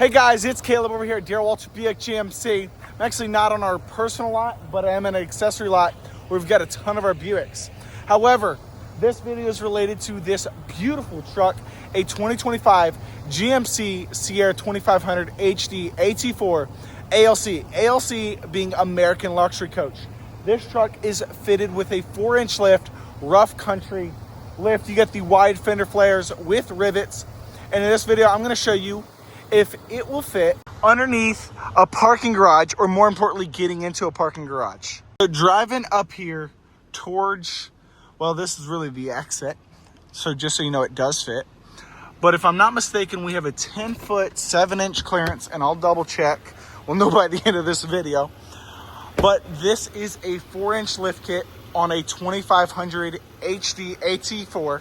Hey guys, it's Caleb over here at Darrell Walter Buick GMC. I'm actually not on our personal lot, but I am in an accessory lot where we've got a ton of our Buicks. However, this video is related to this beautiful truck, a 2025 GMC Sierra 2500 HD AT4 ALC. ALC being American Luxury Coach. This truck is fitted with a 4-inch lift, rough country lift. You get the wide fender flares with rivets. And in this video, I'm gonna show you if it will fit underneath a parking garage, or more importantly, getting into a parking garage. So driving up here towards, well, this is really the exit. So just so you know, it does fit. But if I'm not mistaken, we have a 10-foot, 7-inch clearance, and I'll double check. We'll know by the end of this video. But this is a 4-inch lift kit on a 2500 HD AT4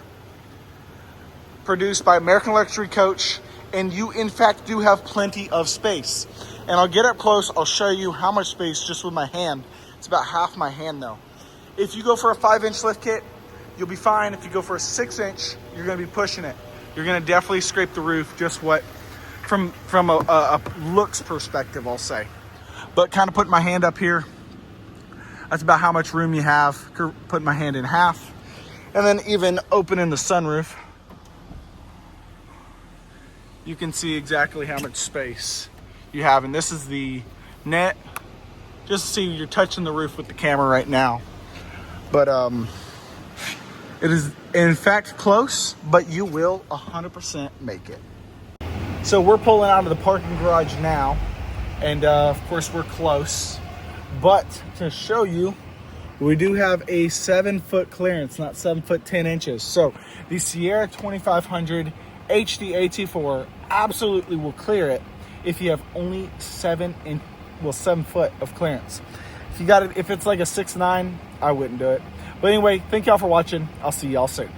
produced by American Luxury Coach. And you, in fact, do have plenty of space. And I'll get up close. I'll show you how much space just with my hand. It's about half my hand, though. If you go for a 5-inch lift kit, you'll be fine. If you go for a 6-inch, you're going to be pushing it. You're going to definitely scrape the roof, just what, from a looks perspective, I'll say. But kind of putting my hand up here, that's about how much room you have. Putting my hand in half. And then even opening the sunroof, you can see exactly how much space you have. And this is the net. Just to see, you're touching the roof with the camera right now. But it is in fact close, but you will 100% make it. So we're pulling out of the parking garage now. And of course we're close. But to show you, we do have a 7-foot clearance, not 7 foot 10 inches. So the Sierra 2500 HD AT4 absolutely will clear it if you have only 7 foot of clearance. If you got it, if it's like a 6'9", I wouldn't do it. But anyway, thank y'all for watching. I'll see y'all soon.